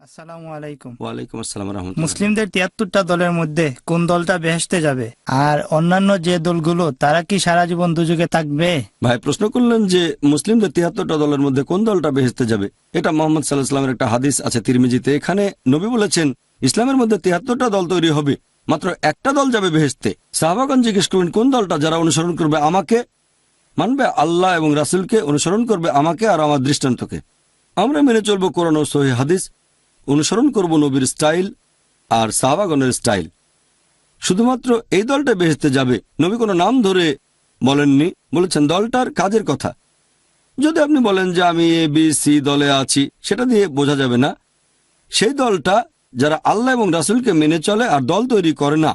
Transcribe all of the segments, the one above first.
আসসালামু আলাইকুম। ওয়ালাইকুম আসসালাম রাহমাতুল্লাহ। মুসলিমদের ৭৩টা দলের মধ্যে কোন দলটা বেহেশতে যাবে? আর অন্যান্য যে দলগুলো তারা কি সারা জীবন দুযোগে থাকবে? ভাই প্রশ্ন করলেন যে মুসলিমদের ৭৩টা দলের মধ্যে কোন দলটা বেহেশতে যাবে। এটা মোহাম্মদ সাল্লাল্লাহু আলাইহি ওয়াসাল্লামের একটা হাদিস আছে তিরমিজিতে। এখানে নবী বলেছেন ইসলামের মধ্যে ৭৩টা দল তৈরি হবে, মাত্র একটা দল যাবে বেহেশতে। সাহাবাগণ জিজ্ঞেস করলেন কোন দলটা? যারা অনুসরণ করবে আমাকে, মানবে আল্লাহ এবং রাসূলকে, অনুসরণ করবে আমাকে আর আমার দৃষ্টান্তকে। আমরা মেনে চলবো কোরআন ও সহিহ হাদিস, অনুসরণ করব নবীর স্টাইল আর সাহাবাগণের স্টাইল। শুধুমাত্র এই দলটা বেহেশতে যাবে। নবী কোনো নাম ধরে বলেননি, বলেছেন দলটার কাজের কথা। যদি আপনি বলেন যে আমি এ বি সি দলে আছি, সেটা দিয়ে বোঝা যাবে না। সেই দলটা যারা আল্লাহ এবং রাসূলকে মেনে চলে আর দল তৈরি করে না।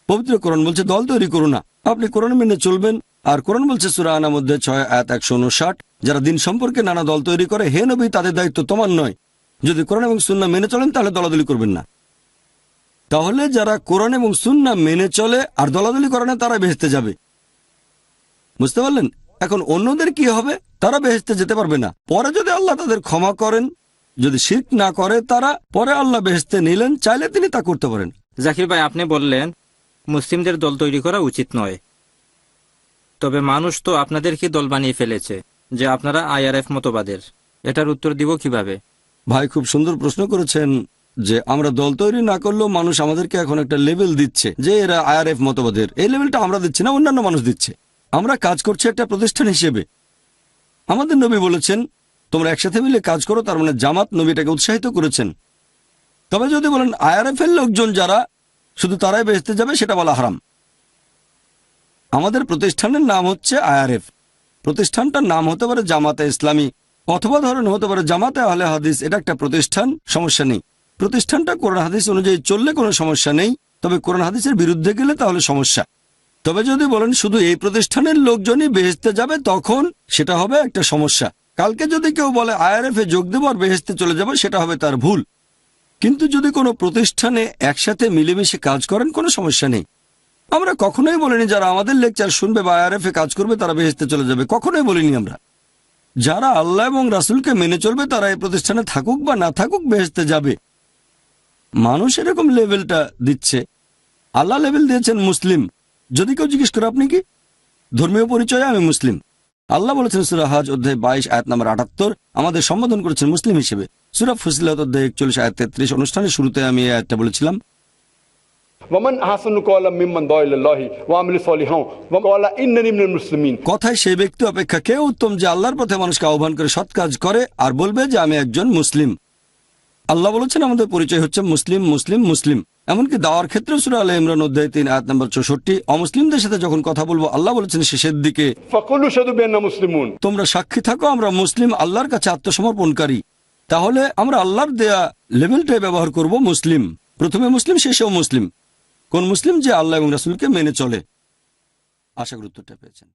পবিত্র কোরআন বলছে দল তৈরি করো না, আপনি কোরআন মেনে চলবেন। আর কোরআন বলছে সূরা আনার মধ্যে ৬ আয়াত ১৫৯, যারা দিন সম্পর্কে নানা দল তৈরি করে, হে নবী তাদের দায়িত্ব তোমার নয়। যদি কোরআন এবং সুন্নাহ মেনে চলেন তাহলে দলাদলি করবেন না। তাহলে যারা কোরআন এবং সুন্নাহ মেনে চলে আর দলাদলি করে না তারা বেহেশতে যাবে। বুঝতে পারলেন? এখন অন্যদের কি হবে? তারা বেহেশতে যেতে পারবে না। পরে যদি আল্লাহ তাদের ক্ষমা করেন, যদি শিরক না করে তারা, পরে আল্লাহ বেহেশতে নিলেন, চাইলে তিনি তা করতে পারেন। জাকির ভাই, আপনি বললেন মুসলিমদের দল তৈরি করা উচিত নয়, তবে মানুষ তো আপনাদেরকে দল বানিয়ে ফেলেছে যে আপনারা আইআরএফ মতবাদের। এটার উত্তর দিব কিভাবে? ভাই খুব সুন্দর প্রশ্ন করেছেন যে আমরা দল তৈরি না করলেও মানুষ আমাদেরকে এখন একটা লেভেল দিচ্ছে যে এরা আইআরএফ মতবাদের। এই লেভেলটা আমরা দিচ্ছি না, অন্যান্য মানুষ দিচ্ছে। আমরা কাজ করছি একটা প্রতিষ্ঠান হিসেবে। আমাদের নবী বলেছেন তোমরা একসাথে মিলে কাজ করো, তার মানে জামাত, নবী এটাকে উৎসাহিত করেছেন। তবে যদি বলেন আইআরএফ এর লোকজন যারা শুধু তারাই বেহেশতে যাবে, সেটা বলা হারাম। আমাদের প্রতিষ্ঠানের নাম হচ্ছে আইআরএফ। প্রতিষ্ঠানটার নাম হতে পারে জামাতে ইসলামী, অথবা ধরেন হতে পারে জামাতে আহলে হাদিস। এটা একটা প্রতিষ্ঠান, সমস্যা নেই। প্রতিষ্ঠানটা কোরআন হাদিস অনুযায়ী চললে কোনো সমস্যা নেই, তবে কোরআন হাদিসের বিরুদ্ধে গেলে তাহলে সমস্যা। তবে যদি বলেন শুধু এই প্রতিষ্ঠানের লোকজনই বেহেশতে যাবে, তখন সেটা হবে একটা সমস্যা। কালকে যদি কেউ বলে আইআরএফ এ যোগ দেব আর বেহেশতে চলে যাব, সেটা হবে তার ভুল। কিন্তু যদি কোনো প্রতিষ্ঠানে একসাথে মিলেমিশে কাজ করেন, কোনো সমস্যা নেই। আমরা কখনোই বলিনি যারা আমাদের লেকচার শুনবে বা আইআরএফ এ কাজ করবে তারা বেহেশতে চলে যাবে, কখনোই বলিনি আমরা। যারা আল্লাহ এবং রাসূলকে মেনে চলবে তারা এই প্রতিষ্ঠানে থাকুক বা না থাকুক বেহেশতে যাবে। মানুষ এরকম লেভেলটা দিচ্ছে। আল্লাহ লেভেল দিয়েছেন মুসলিম। যদি কেউ জিজ্ঞেস করে আপনি কি ধর্মীয় পরিচয়ে, আমি মুসলিম। আল্লাহ বলেছেন সূরা হজ অধ্যায় ২২ আয়াত নম্বর ৭৮, আমাদের সম্বোধন করেছেন মুসলিম হিসেবে। সূরা ফুসিলাত অধ্যায় ৪১ আয়াত ৩৩, অনুষ্ঠানের শুরুতে আমি এই আয়াতটা বলেছিলাম। কথায় সেই ব্যক্তি অপেক্ষা কে উত্তম যে আল্লাহর পথে মানুষকে আহ্বান করে সৎ কাজ করে আর বলবে যে আমি একজন মুসলিম। আল্লাহ বলেছেন আমাদের পরিচয় হচ্ছে মুসলিম, মুসলিম, মুসলিম। এমনকি দাওয়ার ক্ষেত্রে সূরা আলে ইমরান অধ্যায় ৩ আয়াত নম্বর ৬৪, অমুসলিমদের সাথে যখন কথা বলবো আল্লাহ বলেছেন শেষের দিকে তোমরা সাক্ষী থাকো আমরা মুসলিম, আল্লাহর কাছে আত্মসমর্পণকারী। তাহলে আমরা আল্লাহর দেয়া লেভেলটাই ব্যবহার করব, মুসলিম। প্রথমে মুসলিম, শেষেও মুসলিম। কোন মুসলিম? যে আল্লাহ এবং রাসূলকে মেনে চলে। আশা করি উত্তরটা পেয়েছেন।